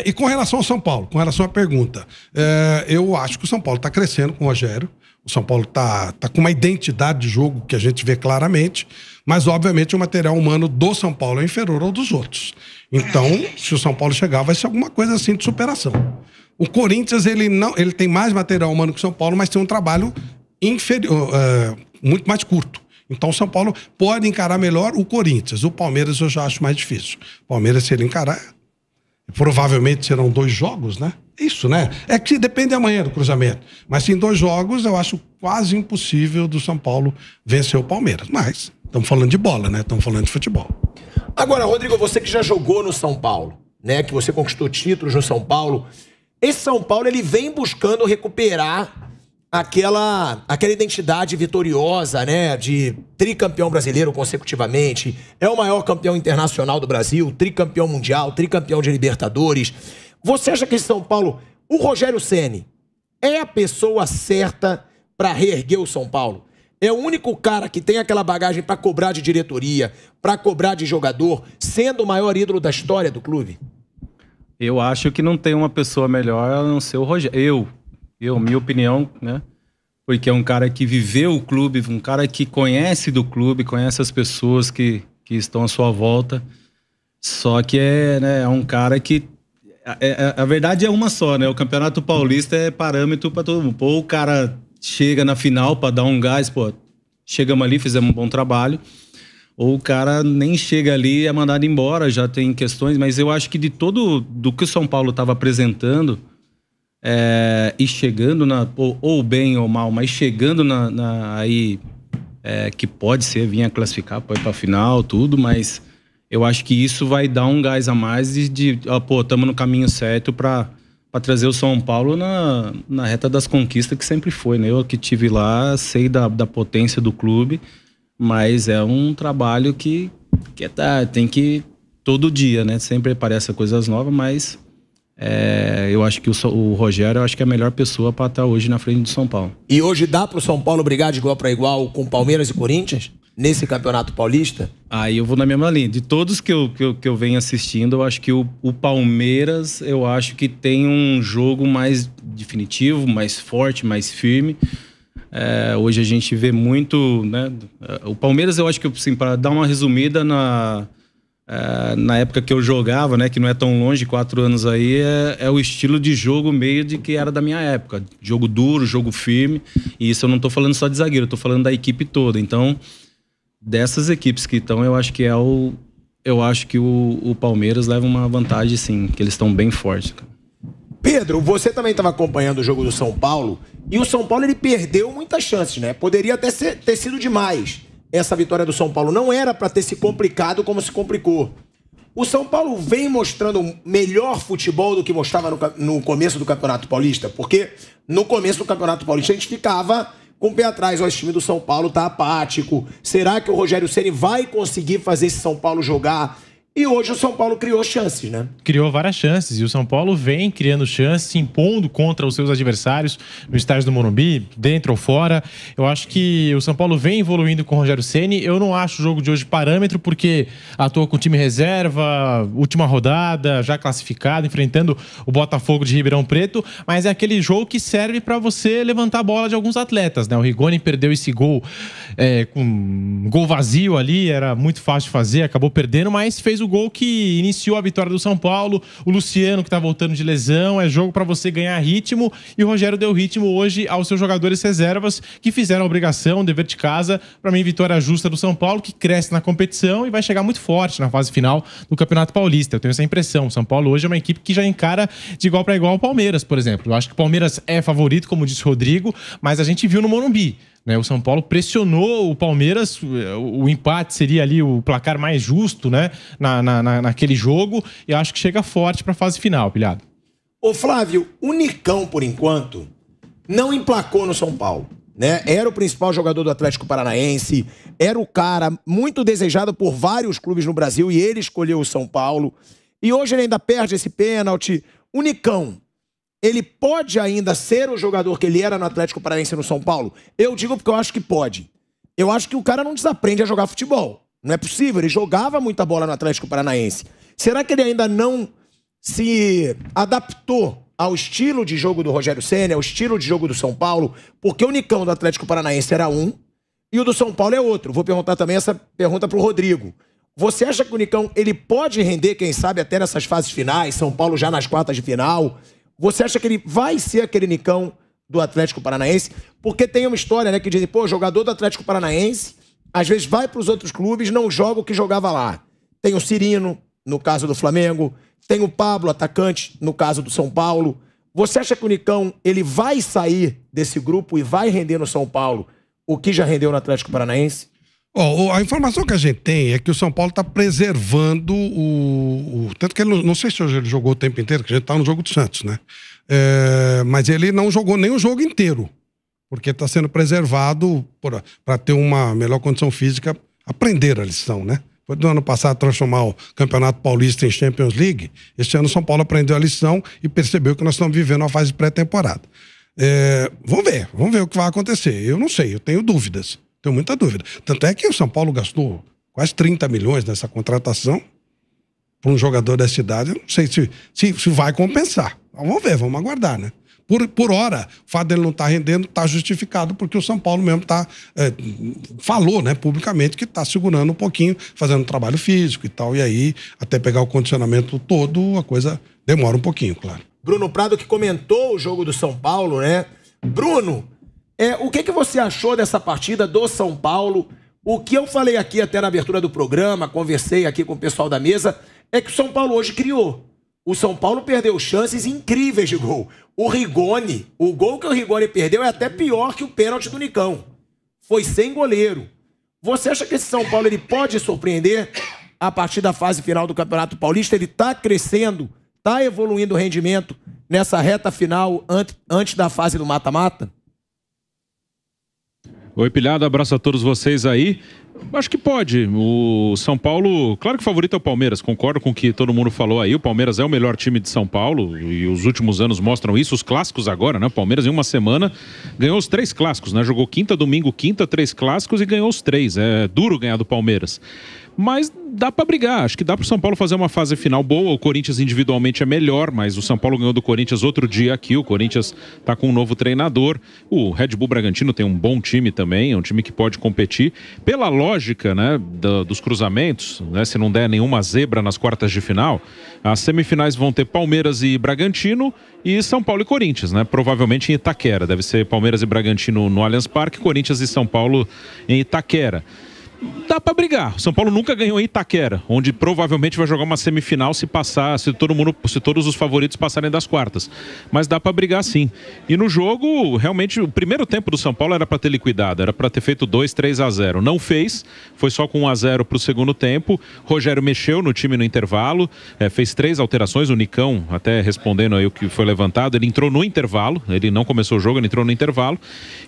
E com relação ao São Paulo, com relação à pergunta, eu acho que o São Paulo está crescendo com o Rogério. O São Paulo tá com uma identidade de jogo que a gente vê claramente, mas obviamente o material humano do São Paulo é inferior ao dos outros. Então, se o São Paulo chegar, vai ser alguma coisa assim de superação. O Corinthians, ele tem mais material humano que o São Paulo, mas tem um trabalho inferior, muito mais curto. Então o São Paulo pode encarar melhor o Corinthians. O Palmeiras eu já acho mais difícil. O Palmeiras, se ele encarar, provavelmente serão 2 jogos, né? Isso, né? É que depende amanhã do cruzamento. Mas em 2 jogos, eu acho quase impossível do São Paulo vencer o Palmeiras. Mas estamos falando de bola, né? Estamos falando de futebol. Agora, Rodrigo, você que já jogou no São Paulo, né? Que você conquistou títulos no São Paulo. Esse São Paulo, ele vem buscando recuperar aquela identidade vitoriosa, né? De tricampeão brasileiro consecutivamente. É o maior campeão internacional do Brasil, tricampeão mundial, tricampeão de Libertadores. Você acha que esse São Paulo, o Rogério Ceni, é a pessoa certa para reerguer o São Paulo? É o único cara que tem aquela bagagem para cobrar de diretoria, para cobrar de jogador, sendo o maior ídolo da história do clube? Eu acho que não tem uma pessoa melhor a não ser o Rogério. Minha opinião, né? Porque é um cara que viveu o clube, um cara que conhece do clube, conhece as pessoas que estão à sua volta. Só que é um cara que... A verdade é uma só, né? O Campeonato Paulista é parâmetro para todo mundo. Pô, o cara chega na final para dar um gás, pô, chegamos ali, fizemos um bom trabalho. Ou o cara nem chega ali, é mandado embora, já tem questões. Mas eu acho que do que o São Paulo estava apresentando... e chegando ou bem ou mal, mas chegando que pode ser, vir a classificar, pode ir pra final, tudo, mas eu acho que isso vai dar um gás a mais estamos no caminho certo para trazer o São Paulo na reta das conquistas que sempre foi, né? Eu que tive lá, sei da potência do clube, mas é um trabalho que tem que todo dia, né? Sempre aparecem coisas novas, mas eu acho que o Rogério é a melhor pessoa para estar hoje na frente do São Paulo. E hoje dá pro São Paulo brigar de igual para igual com Palmeiras e Corinthians nesse Campeonato Paulista? Aí eu vou na mesma linha. De todos que eu venho assistindo, eu acho que o Palmeiras, eu acho que tem um jogo mais definitivo, mais forte, mais firme. Hoje a gente vê muito, né? O Palmeiras, eu acho que, assim, para dar uma resumida na época que eu jogava, né, que não é tão longe, 4 anos aí, é o estilo de jogo meio de que era da minha época. Jogo duro, jogo firme. E isso eu não tô falando só de zagueiro, eu tô falando da equipe toda. Então, dessas equipes que estão, eu acho que o Palmeiras leva uma vantagem, sim, que eles estão bem fortes. Pedro, você também estava acompanhando o jogo do São Paulo, e o São Paulo, ele perdeu muitas chances, né? Poderia até ter sido demais. Essa vitória do São Paulo não era para ter se complicado como se complicou. O São Paulo vem mostrando melhor futebol do que mostrava no começo do Campeonato Paulista, porque no começo do Campeonato Paulista a gente ficava com o pé atrás. Esse time do São Paulo tá apático. Será que o Rogério Ceni vai conseguir fazer esse São Paulo jogar? E hoje o São Paulo criou chances, né? Criou várias chances. E o São Paulo vem criando chances, se impondo contra os seus adversários no estádio do Morumbi, dentro ou fora. Eu acho que o São Paulo vem evoluindo com o Rogério Ceni. Eu não acho o jogo de hoje parâmetro, porque atua com o time reserva, última rodada, já classificado, enfrentando o Botafogo de Ribeirão Preto. Mas é aquele jogo que serve para você levantar a bola de alguns atletas, né? O Rigoni perdeu esse gol com um gol vazio ali, era muito fácil de fazer, acabou perdendo, mas fez o gol que iniciou a vitória do São Paulo. O Luciano, que tá voltando de lesão, é jogo para você ganhar ritmo, e o Rogério deu ritmo hoje aos seus jogadores reservas, que fizeram a obrigação, o dever de casa. Para mim, vitória justa do São Paulo, que cresce na competição e vai chegar muito forte na fase final do Campeonato Paulista. Eu tenho essa impressão. O São Paulo hoje é uma equipe que já encara de igual para igual o Palmeiras, por exemplo. Eu acho que o Palmeiras é favorito, como disse o Rodrigo, mas a gente viu no Morumbi, né? O São Paulo pressionou o Palmeiras, o empate seria ali o placar mais justo, né? Naquele jogo, e eu acho que chega forte para a fase final, pilhado. Ô Flávio, o Nicão, por enquanto, não emplacou no São Paulo, né? Era o principal jogador do Atlético Paranaense, era o cara muito desejado por vários clubes no Brasil, e ele escolheu o São Paulo, e hoje ele ainda perde esse pênalti. O Nicão, ele pode ainda ser o jogador que ele era no Atlético Paranaense no São Paulo? Eu digo porque eu acho que pode. Eu acho que o cara não desaprende a jogar futebol. Não é possível. Ele jogava muita bola no Atlético Paranaense. Será que ele ainda não se adaptou ao estilo de jogo do Rogério Ceni, ao estilo de jogo do São Paulo, porque o Nicão do Atlético Paranaense era um e o do São Paulo é outro. Vou perguntar também essa pergunta pro Rodrigo. Você acha que o Nicão ele pode render, quem sabe, até nessas fases finais, São Paulo já nas quartas de final? Você acha que ele vai ser aquele Nicão do Atlético Paranaense? Porque tem uma história, né, que dizem, pô, jogador do Atlético Paranaense, às vezes vai para os outros clubes, não joga o que jogava lá. Tem o Cirino, no caso do Flamengo, tem o Pablo, atacante, no caso do São Paulo. Você acha que o Nicão ele vai sair desse grupo e vai render no São Paulo o que já rendeu no Atlético Paranaense? A informação que a gente tem é que o São Paulo está preservando tanto que ele não sei se hoje ele jogou o tempo inteiro, que a gente está no jogo do Santos, né? Mas ele não jogou nem o jogo inteiro, porque está sendo preservado para ter uma melhor condição física, aprender a lição, né? Foi do ano passado transformar o Campeonato Paulista em Champions League. Este ano o São Paulo aprendeu a lição e percebeu que nós estamos vivendo uma fase pré-temporada. Vamos ver o que vai acontecer. Eu não sei, eu tenho dúvidas. Tenho muita dúvida. Tanto é que o São Paulo gastou quase 30 milhões nessa contratação para um jogador dessa idade. Eu não sei se vai compensar. Vamos ver, vamos aguardar, né? Por hora, o fato dele não estar rendendo está justificado porque o São Paulo mesmo falou, né, publicamente que está segurando um pouquinho, fazendo um trabalho físico e tal. E aí, até pegar o condicionamento todo, a coisa demora um pouquinho, claro. Bruno Prado que comentou o jogo do São Paulo, né? Bruno, o que você achou dessa partida do São Paulo? O que eu falei aqui até na abertura do programa, conversei aqui com o pessoal da mesa, é que o São Paulo hoje criou. O São Paulo perdeu chances incríveis de gol. O Rigoni, o gol que o Rigoni perdeu é até pior que o pênalti do Nicão. Foi sem goleiro. Você acha que esse São Paulo ele pode surpreender a partir da fase final do Campeonato Paulista? Ele está crescendo, está evoluindo o rendimento nessa reta final antes da fase do mata-mata? Oi, Pilhado, abraço a todos vocês aí. Acho que pode. O São Paulo, claro que o favorito é o Palmeiras, concordo com o que todo mundo falou aí. O Palmeiras é o melhor time de São Paulo e os últimos anos mostram isso. Os clássicos agora, né? O Palmeiras em uma semana ganhou os 3 clássicos, né? Jogou quinta, domingo, quinta, 3 clássicos e ganhou os 3. É duro ganhar do Palmeiras. Mas dá pra brigar, acho que dá pro São Paulo fazer uma fase final boa. O Corinthians individualmente é melhor, mas o São Paulo ganhou do Corinthians outro dia aqui. O Corinthians tá com um novo treinador. O Red Bull Bragantino tem um bom time também, é um time que pode competir. Pela lógica, né, dos cruzamentos, né, se não der nenhuma zebra nas quartas de final, as semifinais vão ter Palmeiras e Bragantino e São Paulo e Corinthians, né? Provavelmente em Itaquera. Deve ser Palmeiras e Bragantino no Allianz Parque, Corinthians e São Paulo em Itaquera. Dá pra brigar. O São Paulo nunca ganhou em Itaquera, onde provavelmente vai jogar uma semifinal se todos os favoritos passarem das quartas. Mas dá pra brigar sim. E no jogo, realmente, o primeiro tempo do São Paulo era pra ter liquidado, era pra ter feito 2-3-0. Não fez, foi só com 1-0 pro segundo tempo. Rogério mexeu no time no intervalo, fez 3 alterações. O Nicão, até respondendo aí o que foi levantado, ele entrou no intervalo, ele não começou o jogo, ele entrou no intervalo.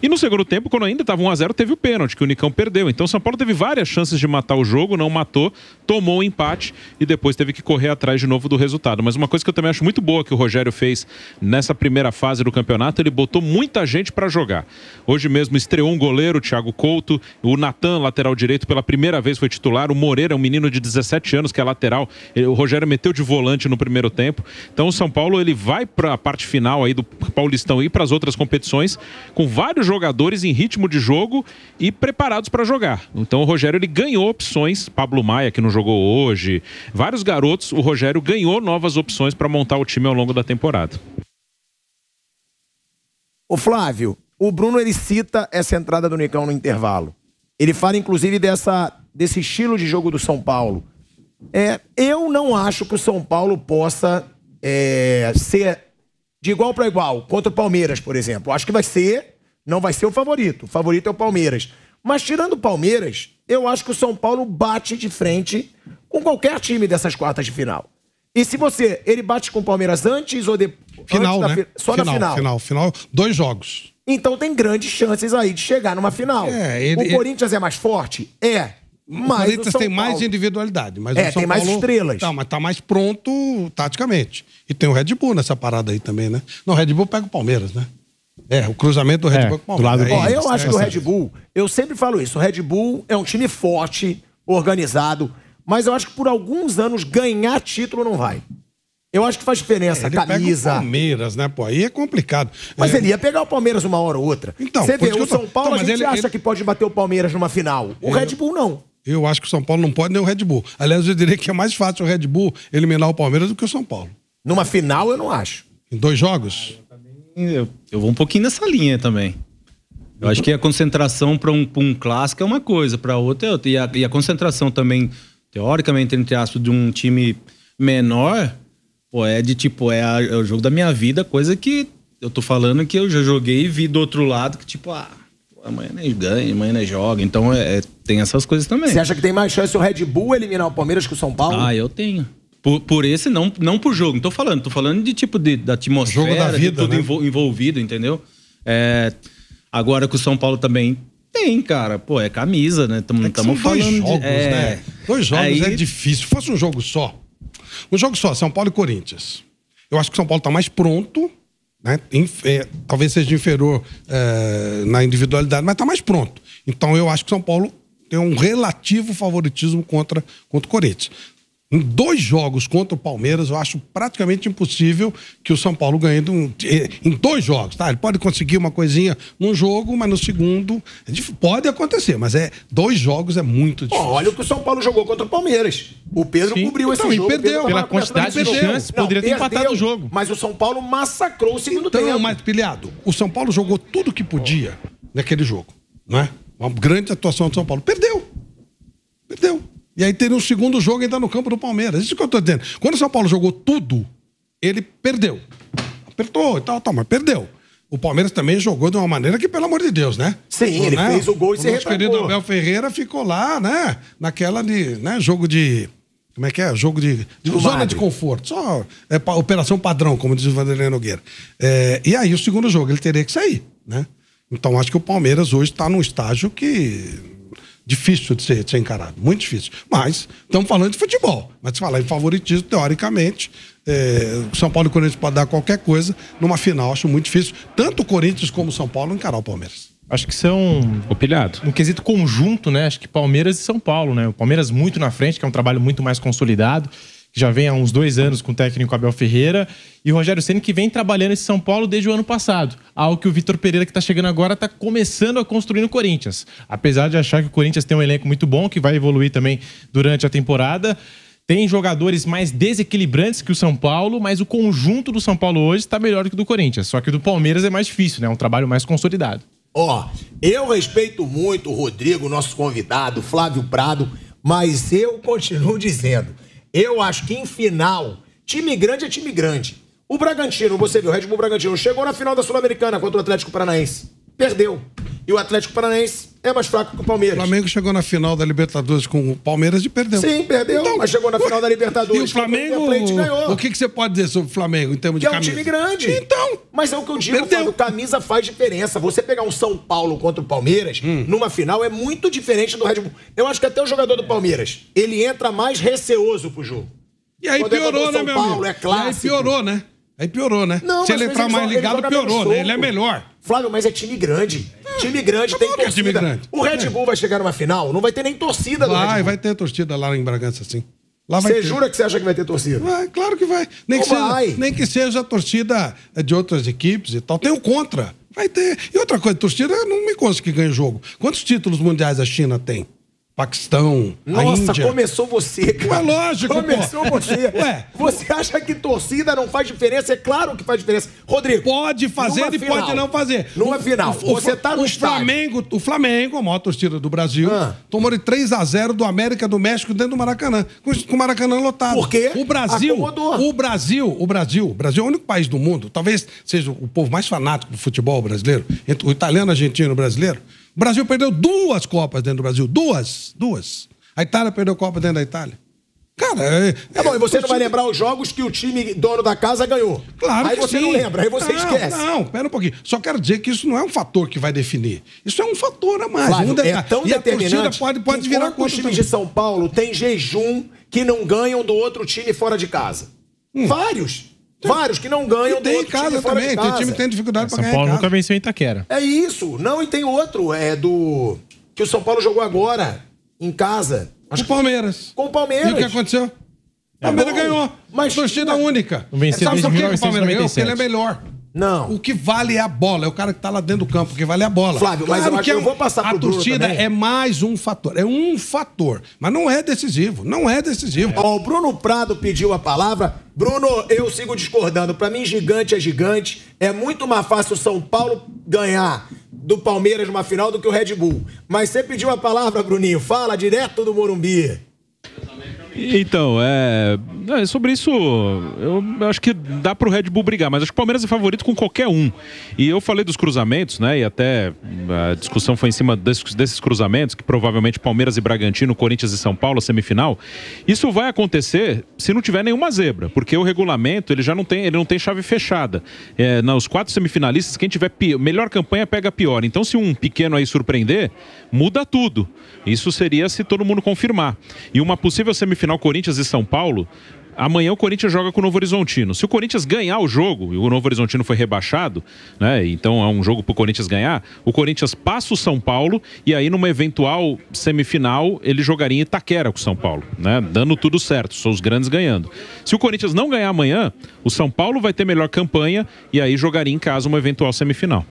E no segundo tempo, quando ainda estava 1-0, teve o pênalti que o Nicão perdeu. Então o São Paulo teve várias chances de matar o jogo, não matou, tomou o empate e depois teve que correr atrás de novo do resultado. Mas uma coisa que eu também acho muito boa que o Rogério fez nessa primeira fase do campeonato, ele botou muita gente para jogar. Hoje mesmo estreou um goleiro, o Thiago Couto, o Natan, lateral direito, pela primeira vez foi titular, o Moreira, um menino de 17 anos que é lateral, o Rogério meteu de volante no primeiro tempo. Então o São Paulo ele vai para a parte final aí do Paulistão e para as outras competições com vários jogadores em ritmo de jogo e preparados para jogar. Então o Rogério ele ganhou opções, Pablo Maia que não jogou hoje, vários garotos, o Rogério ganhou novas opções para montar o time ao longo da temporada. Ô Flávio, o Bruno ele cita essa entrada do Nicão no intervalo. Ele fala inclusive desse estilo de jogo do São Paulo. Eu não acho que o São Paulo possa ser de igual para igual contra o Palmeiras, por exemplo. Acho que não vai ser o favorito. O favorito é o Palmeiras. Mas tirando o Palmeiras, eu acho que o São Paulo bate de frente com qualquer time dessas quartas de final. E se ele bate com o Palmeiras antes ou depois? Final, né? Só na final. Final, 2 jogos. Então tem grandes chances aí de chegar numa final. O Corinthians é mais forte? Mas o Corinthians tem mais individualidade. Mas o São tem mais Paulo, estrelas. Tá, mas tá mais pronto taticamente. E tem o Red Bull nessa parada aí também, né? Não, o Red Bull pega o Palmeiras, né? O cruzamento do Red Bull com o Palmeiras. Eu acho que o Red Bull, eu sempre falo isso, o Red Bull é um time forte, organizado, mas eu acho que por alguns anos ganhar título não vai. Eu acho que faz diferença, Ele camisa. pega o Palmeiras, né, pô? Aí é complicado. Mas ele ia pegar o Palmeiras uma hora ou outra. Então, você por vê, isso que o eu tô- São Paulo Então, a mas gente acha que pode bater o Palmeiras numa final. O Red Bull não. Eu acho que o São Paulo não pode nem o Red Bull. Aliás, eu diria que é mais fácil o Red Bull eliminar o Palmeiras do que o São Paulo. Numa final, eu não acho. Em 2 jogos? Eu vou um pouquinho nessa linha também. Eu acho que a concentração para um clássico é uma coisa, para outra é outra. E a concentração também, teoricamente, entre aspas, de um time menor, pô, é de tipo, é o jogo da minha vida, coisa que eu tô falando que eu já joguei e vi do outro lado, que tipo, amanhã nem ganha, amanhã nem joga. Então tem essas coisas também. Você acha que tem mais chance o Red Bull eliminar o Palmeiras que o São Paulo? Eu tenho. Por esse, não por jogo. Não tô falando de tipo da atmosfera, Jogo da vida, de tudo né? envolvido, entendeu? Agora que o São Paulo também tem, cara. Pô, é camisa, né? Estamos falando dois jogos, de... né? 2 jogos Aí... é difícil. Se fosse um jogo só, São Paulo e Corinthians. Eu acho que o São Paulo tá mais pronto, né? Talvez seja inferior na individualidade, mas tá mais pronto. Então eu acho que o São Paulo tem um relativo favoritismo contra o Corinthians. Em 2 jogos contra o Palmeiras, eu acho praticamente impossível que o São Paulo ganhe em 2 jogos, tá? Ele pode conseguir uma coisinha num jogo, mas no segundo pode acontecer, mas 2 jogos é muito difícil. Olha o que o São Paulo jogou contra o Palmeiras. O Pedro cobriu Então, esse e jogo. perdeu. Pedro Pela tava quantidade de começando o jogo. chances, poderia ter empatado o jogo. Mas o São Paulo massacrou o segundo tempo. Então, mas, pilhado, o São Paulo jogou tudo que podia naquele jogo, não é? Uma grande atuação do São Paulo. Perdeu. E aí teria um segundo jogo ainda no campo do Palmeiras. Isso que eu tô dizendo. Quando o São Paulo jogou tudo, ele perdeu. Apertou e tal, mas perdeu. O Palmeiras também jogou de uma maneira que, pelo amor de Deus, né? Sim, ele fez o gol e se nosso querido retragou. Abel Ferreira ficou lá, né? Naquela de, né? Jogo de... Como é que é? Jogo de zona de conforto. Só operação padrão, como diz o Vanderlei Nogueira. E aí, o segundo jogo, ele teria que sair, né? Então, acho que o Palmeiras hoje está num estágio que... Difícil de ser encarado, muito difícil. Mas estamos falando de futebol. Mas se falar em favoritismo, teoricamente, o São Paulo e o Corinthians podem dar qualquer coisa. Numa final, acho muito difícil. Tanto o Corinthians como o São Paulo encarar o Palmeiras. Acho que são Opilhado. um quesito conjunto, né? Acho que Palmeiras e São Paulo, né? O Palmeiras muito na frente, que é um trabalho muito mais consolidado, que já vem há uns 2 anos com o técnico Abel Ferreira, e o Rogério Ceni, que vem trabalhando esse São Paulo desde o ano passado. Algo que o Vitor Pereira, que está chegando agora, está começando a construir no Corinthians. Apesar de achar que o Corinthians tem um elenco muito bom, que vai evoluir também durante a temporada, tem jogadores mais desequilibrantes que o São Paulo, mas o conjunto do São Paulo hoje está melhor do que o do Corinthians. Só que o do Palmeiras é mais difícil, né? É um trabalho mais consolidado. Eu respeito muito o Rodrigo, nosso convidado, Flávio Prado, mas eu continuo dizendo, eu acho que em final, time grande é time grande. O Bragantino, você viu, o Red Bull Bragantino chegou na final da Sul-Americana contra o Atlético Paranaense. Perdeu. E o Atlético Paranaense é mais fraco que o Palmeiras. O Flamengo chegou na final da Libertadores com o Palmeiras e perdeu. Sim, perdeu, Então, mas chegou na final da Libertadores. E o Flamengo, o Plate ganhou. o que você pode dizer sobre o Flamengo em termos de Que é um camisa? time grande. Então, mas é o que eu digo, perdeu. Fábio, camisa faz diferença. Você pegar um São Paulo contra o Palmeiras, numa final, é muito diferente do Red Bull. Eu acho que até o jogador do Palmeiras, ele entra mais receoso pro jogo. E aí Quando entra piorou, do né, São meu Paulo, amigo? é clássico. Aí piorou, né? Não, se mas ele entrar mais ligado, piorou, né? Ele é melhor. Flávio, mas é time grande. Time grande tem Tá bom que é torcida. time grande. O Red Bull vai chegar numa final, não vai ter nem torcida do Red Bull. Vai ter torcida lá em Bragança, sim. Lá vai Você ter. jura que você acha que vai ter torcida? Vai, claro que vai. Nem que seja a torcida de outras equipes e tal. Tem o contra. Vai ter. E outra coisa, torcida não me consta que ganha jogo. Quantos títulos mundiais a China tem? Paquistão, a Nossa, Índia. começou você, cara. É lógico, Começou pô. você. Ué. Você acha que torcida não faz diferença? É claro que faz diferença. Rodrigo. Pode fazer numa e final, pode não fazer. Numa final, você tá no estádio. O Flamengo, a maior torcida do Brasil, tomou de 3-0 do América do México dentro do Maracanã. Com o Maracanã lotado. Por quê? O Brasil Acomodou. o Brasil é o único país do mundo, talvez seja o povo mais fanático do futebol brasileiro, entre o italiano, argentino e o brasileiro. O Brasil perdeu 2 Copas dentro do Brasil. Duas. A Itália perdeu Copa dentro da Itália. Cara, Tá bom, e você não vai lembrar os jogos que o time dono da casa ganhou. Claro aí que você sim. não lembra, aí você esquece. Não, pera um pouquinho. Só quero dizer que isso não é um fator que vai definir. Isso é um fator a mais. Flávio, um detalhe. é tão e a determinante torcida pode virar os contra times também. de São Paulo têm jejum que não ganham do outro time fora de casa. Vários que não ganham E do tem em outro time casa fora também. de Tem casa. time que tem dificuldade pra São ganhar Paulo em nunca casa. venceu em Itaquera. É isso. Não, e tem outro, que o São Paulo jogou agora, em casa. O Palmeiras. Com o Palmeiras. E o que aconteceu? O Palmeiras ganhou. Mas torcida única. Não venceu Sabe desde por que o Palmeiras ganhou? Porque 1997. ele é melhor. Não. O que vale é a bola. É o cara que tá lá dentro do campo. O que vale é a bola. Flávio, mas eu acho que eu vou passar pro a Bruno torcida também. é mais um fator. É um fator. Mas não é decisivo. Não é decisivo. Ó, o Bruno Prado pediu a palavra. Bruno, eu sigo discordando. Pra mim, gigante é gigante. É muito mais fácil o São Paulo ganhar do Palmeiras numa final do que o Red Bull. Mas você pediu a palavra, Bruninho. Fala direto do Morumbi. Então, sobre isso, eu acho que dá pro Red Bull brigar, mas acho que o Palmeiras é favorito com qualquer um. E eu falei dos cruzamentos, né? E até a discussão foi em cima desses cruzamentos, que provavelmente Palmeiras e Bragantino, Corinthians e São Paulo, semifinal. Isso vai acontecer se não tiver nenhuma zebra, porque o regulamento ele não tem chave fechada. Nos 4 semifinalistas, quem tiver melhor campanha pega pior. Então, se um pequeno aí surpreender, muda tudo. Isso seria se todo mundo confirmar. E uma possível semifinal Corinthians e São Paulo, amanhã o Corinthians joga com o Novo Horizontino. Se o Corinthians ganhar o jogo, e o Novo Horizontino foi rebaixado, né? Então é um jogo pro Corinthians ganhar, o Corinthians passa o São Paulo e aí numa eventual semifinal ele jogaria em Itaquera com o São Paulo, né? Dando tudo certo, são os grandes ganhando. Se o Corinthians não ganhar amanhã, o São Paulo vai ter melhor campanha e aí jogaria em casa uma eventual semifinal.